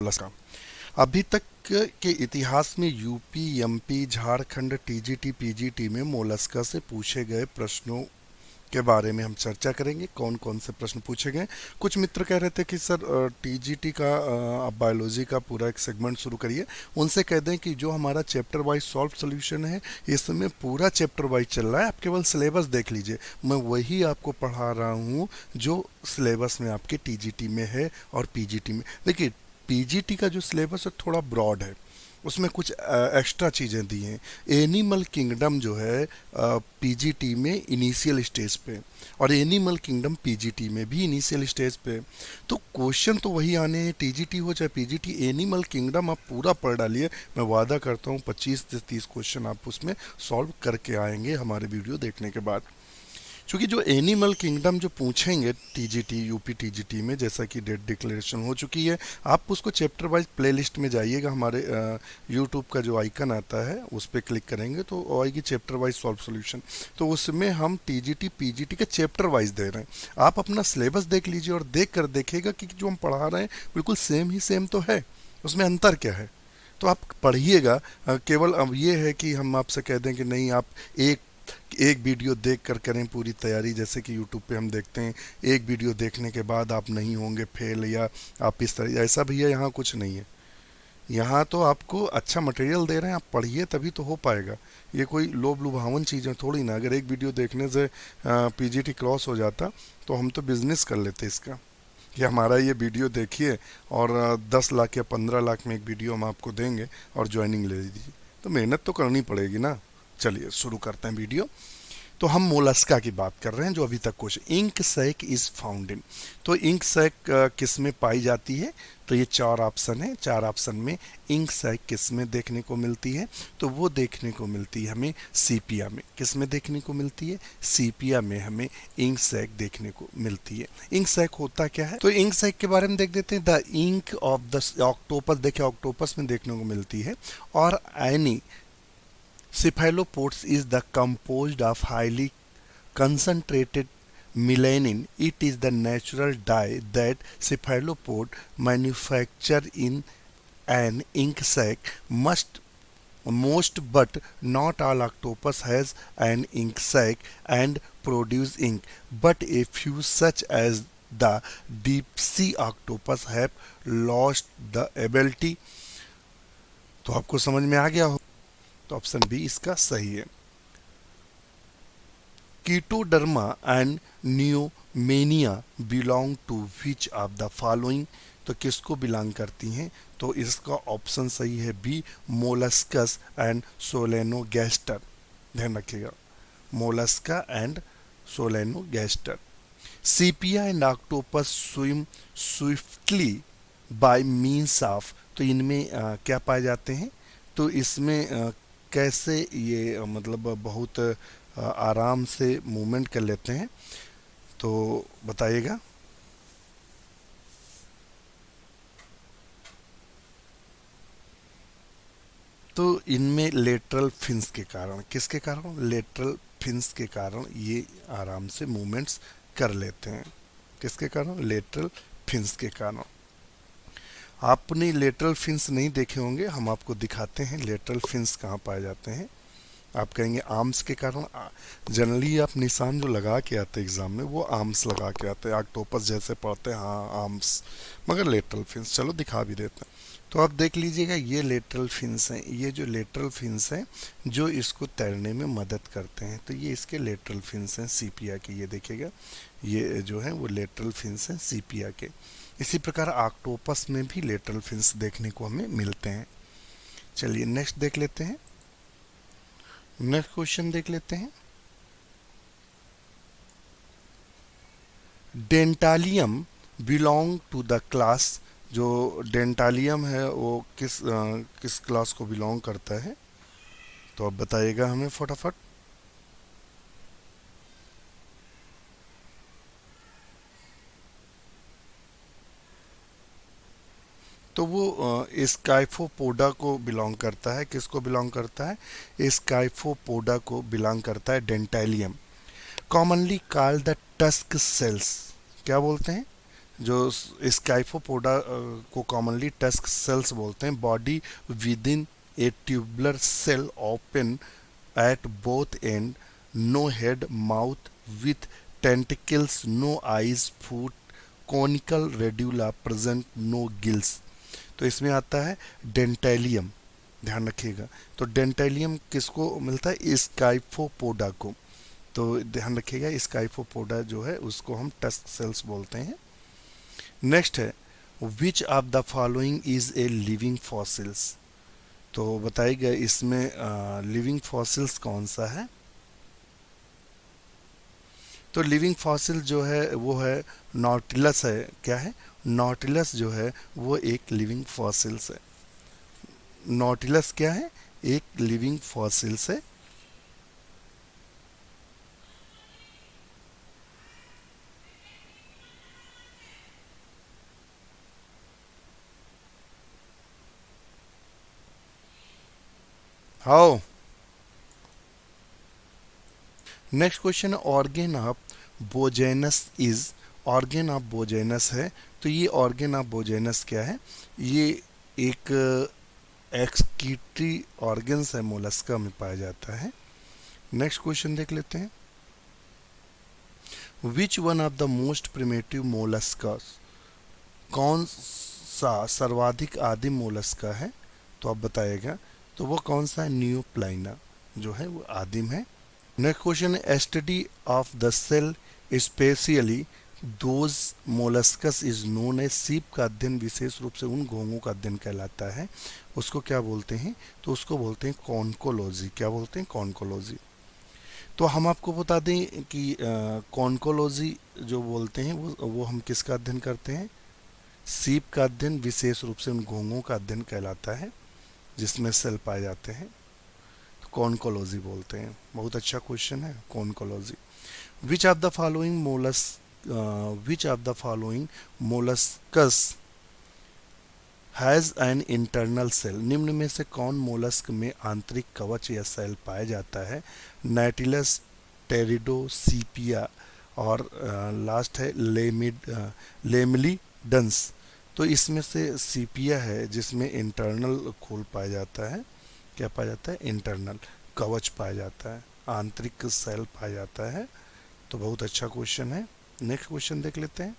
का अभी तक के इतिहास में UP, MP, Jharkhand, TGT, PGT में मोलस्का से पूछे गए प्रश्नों के बारे में हम चर्चा करेंगे। कौन कौन से प्रश्न पूछे गए। कुछ मित्र कह रहे थे कि सर टीजीटी का आप बायोलॉजी का पूरा एक सेगमेंट शुरू करिए। उनसे कह दें कि जो हमारा चैप्टर वाइज सॉल्व सोल्यूशन है इसमें पूरा चैप्टर वाइज चल रहा है, आप केवल सिलेबस देख लीजिए। मैं वही आपको पढ़ा रहा हूँ जो सिलेबस में आपके टीजीटी में है और पीजीटी में। देखिए, पीजीटी का जो सिलेबस है थोड़ा ब्रॉड है, उसमें कुछ एक्स्ट्रा चीज़ें दी हैं। एनिमल किंगडम जो है पीजीटी में इनिशियल स्टेज पे, और एनिमल किंगडम पीजीटी में भी इनिशियल स्टेज पे। तो क्वेश्चन तो वही आने हैं, टीजीटी हो चाहे पीजीटी। एनिमल किंगडम आप पूरा पढ़ डालिए, मैं वादा करता हूँ 25 से 30 क्वेश्चन आप उसमें सॉल्व करके आएंगे हमारे वीडियो देखने के बाद। क्योंकि जो एनिमल किंगडम जो पूछेंगे टीजीटी यूपी टीजीटी में, जैसा कि डेट डिक्लेरेशन हो चुकी है, आप उसको चैप्टर वाइज प्लेलिस्ट में जाइएगा। हमारे यूट्यूब का जो आइकन आता है उस पर क्लिक करेंगे तो आएगी चैप्टर वाइज सॉल्व सॉल्यूशन। तो उसमें हम टीजीटी पीजीटी के चैप्टर वाइज दे रहे हैं। आप अपना सिलेबस देख लीजिए और देख कर देखिएगा कि जो हम पढ़ा रहे हैं बिल्कुल सेम ही सेम तो है, उसमें अंतर क्या है। तो आप पढ़िएगा। केवल अब ये है कि हम आपसे कह दें कि नहीं, आप एक एक वीडियो देख कर करें पूरी तैयारी, जैसे कि यूट्यूब पे हम देखते हैं एक वीडियो देखने के बाद आप नहीं होंगे फेल, या आप इस तरह, ऐसा भैया यहाँ कुछ नहीं है। यहाँ तो आपको अच्छा मटेरियल दे रहे हैं, आप पढ़िए तभी तो हो पाएगा। ये कोई लोभ लुभावन चीज़ें थोड़ी ना। अगर एक वीडियो देखने से पीजीटी क्रॉस हो जाता तो हम तो बिजनेस कर लेते इसका, कि हमारा ये वीडियो देखिए और 10 लाख या 15 लाख में एक वीडियो हम आपको देंगे और ज्वाइनिंग ले लीजिए। तो मेहनत तो करनी पड़ेगी ना। चलिए शुरू करते हैं वीडियो। तो हम मोलस्का की बात कर रहे हैं जो अभी तक question. Ink sac is found in, तो इंक सैक किस में पाई जाती है। तो ये 4 ऑप्शन है, 4 ऑप्शन में इंक सैक किस में देखने को मिलती है। तो वो देखने को मिलती है हमें सीपिया में। किस में देखने को मिलती है, सीपिया में हमें इंक सैक देखने को मिलती है। इंक सैक होता क्या है, तो इंक सैक के बारे में देख देते हैं। The ink of the octopus, देखिए ऑक्टोपस में देखने को मिलती है। और any cephalopods is the composed of highly concentrated melanin. It is the natural dye that cephalopod manufacture in an ink sac. Most but not all octopus has an ink sac and produce ink, but a few such as the deep sea octopus have lost the ability। तो आपको समझ में आ गया हो, तो option B इसका सही है। Chaetoderma and Neomenia belong to which of the following, तो किसको बिलोंग करती हैं। तो इसका ऑप्शन सही है बी, मोलस्कस एंड सोलेनोगैस्टर। ध्यान रखिएगा, Mollusca and Solenogaster. Sepia and octopus swim swiftly by means of, तो इनमें क्या पाए जाते हैं। तो इसमें कैसे ये मतलब बहुत आराम से मूवमेंट कर लेते हैं, तो बताइएगा। तो इनमें लेटरल फिन्स के कारण, किसके कारण, लेटरल फिन्स के कारण ये आराम से मूवमेंट्स कर लेते हैं। किसके कारण, लेटरल फिन्स के कारण। आपने लेटरल फिन्स नहीं देखे होंगे, हम आपको दिखाते हैं लेटरल फिन्स कहाँ पाए जाते हैं। आप कहेंगे आर्म्स के कारण। जनरली आप निशान जो लगा के आते हैं एग्जाम में वो आर्म्स लगा के आते हैं, ऑक्टोपस जैसे पढ़ते हैं, हाँ आर्म्स, मगर लेटरल फिन्स। चलो दिखा भी देते हैं। तो आप देख लीजिएगा, ये लेटरल फिन्स हैं। ये जो लेटरल फिन्स हैं जो इसको तैरने में मदद करते हैं, तो ये इसके लेटरल फिन्स हैं सीपिया के। ये देखिएगा, ये जो है वो लेटरल फिन्स हैं सीपिया के। इसी प्रकार ऑक्टोपस में भी लेटरल फिन्स देखने को हमें मिलते हैं। चलिए नेक्स्ट देख लेते हैं, नेक्स्ट क्वेश्चन देख लेते हैं। डेंटालियम बिलोंग टू द क्लास, जो डेंटालियम है वो किस क्लास को बिलोंग करता है। तो अब बताइएगा हमें फटाफट। तो वो स्काइफोपोडा को बिलोंग करता है। किसको बिलोंग करता है, स्काइफोपोडा को बिलोंग करता है Dentalium. Commonly called the tusk shells, क्या बोलते हैं, जो स्काइफोपोडा को कॉमनली टस्क सेल्स बोलते हैं। Body within a tubular shell open at both end, no head, mouth with tentacles, no eyes, foot, conical radula present, no gills। तो इसमें आता है डेंटेलियम, ध्यान रखिएगा। तो डेंटेलियम किसको मिलता है? स्काइफोपोडा को। तो ध्यान रखिएगा, स्काइफोपोडा जो है उसको हम टस्क सेल्स बोलते हैं। नेक्स्ट है विच of the following is a living fossils. तो बताइएगा इसमें लिविंग फॉसिल्स कौन सा है? तो लिविंग फॉसिल जो है वो है नॉटिलस है। क्या है? नॉटिलस जो है वो एक लिविंग फॉसिल्स है। नॉटिलस क्या है? एक लिविंग फॉसिल्स है। How next question, organ of Bojanus is. Organ of Bojanus है, तो ये ऑर्गेन ऑफ बोजेनस क्या है? ये एक एक्सक्रीटरी ऑर्गन्स है, मोलस्का में पाया जाता है। नेक्स्ट क्वेश्चन देख लेते हैं। Which one of the most primitive मोलस्कास, कौन सा सर्वाधिक आदिम मोलस्का है? तो आप बताइएगा। तो वो कौन सा है? न्यूप्लाइना जो है वो आदिम है। नेक्स्ट क्वेश्चन है, study of the shell specially those molluscs is known है। सीप का अध्ययन विशेष रूप से उन घोंघों का अध्ययन कहलाता है, उसको क्या बोलते हैं? तो उसको बोलते हैं कॉन्कोलॉजी। क्या बोलते हैं? कॉन्कोलॉजी। तो हम आपको बता दें कि कॉन्कोलॉजी जो बोलते हैं वो हम किसका अध्ययन करते हैं? सीप का अध्ययन विशेष रूप से उन घोंघों का अध्ययन कहलाता है जिसमें सेल पाए जाते हैं, तो कॉन्कोलॉजी बोलते हैं। बहुत अच्छा क्वेश्चन है conchology. Which of the following molluscs has an internal shell. निम्न में से कौन मोलस्क में आंतरिक कवच या सेल पाया जाता है? नाइटिलस, टेरिडो, सीपिया और लास्ट है लेमिलीडंस। तो इसमें से सीपिया है जिसमें इंटरनल खोल पाया जाता है। क्या पाया जाता है? इंटरनल कवच पाया जाता है, आंतरिक सेल पाया जाता है। तो बहुत अच्छा क्वेश्चन है। नेक्स्ट क्वेश्चन देख लेते हैं।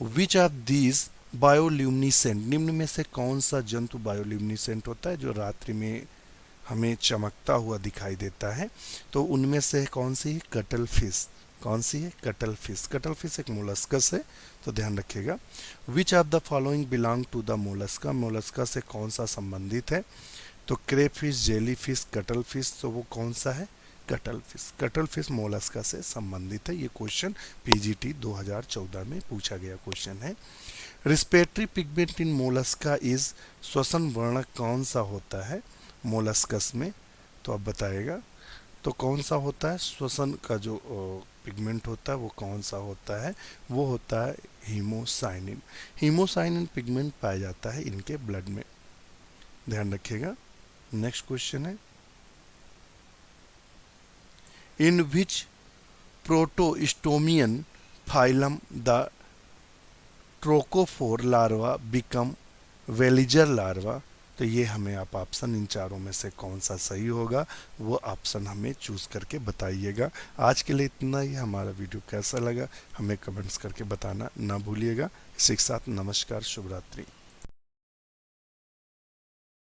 विच ऑफ दीज बायोल्यूमिनेसेंट, निम्न में से कौन सा जंतु बायोल्यूमिनेसेंट होता है जो रात्रि में हमें चमकता हुआ दिखाई देता है? तो उनमें से कौन सी है? Cuttle fish. कौन सी है? Cuttle fish. कटल फिश एक मोलस्कस है, तो ध्यान रखिएगा। Which of the following belong to the mollusca, mollusca से कौन सा संबंधित है? तो crayfish, jellyfish, cuttlefish. तो वो कौन सा है? Cuttle fish. Cuttle fish Mollusca से संबंधित है। ये क्वेश्चन पीजीटी 2014 में पूछा गया क्वेश्चन है। Respiratory pigment in Mollusca is, श्वसन वर्णक कौन सा होता है मोलस्कस में? तो अब बताएगा। तो कौन सा होता है? श्वसन का जो पिगमेंट होता है वो कौन सा होता है? वो होता है हीमोसाइनिन। हीमोसाइनिन पिगमेंट पाया जाता है इनके ब्लड में, ध्यान रखिएगा। नेक्स्ट क्वेश्चन है, in which protostomian phylum the trochophore larva become veliger larva. तो ये हमें आप ऑप्शन, इन चारों में से कौन सा सही होगा वो ऑप्शन हमें चूज करके बताइएगा। आज के लिए इतना ही। हमारा वीडियो कैसा लगा हमें कमेंट्स करके बताना ना भूलिएगा। इसी के साथ नमस्कार, शुभ रात्रि।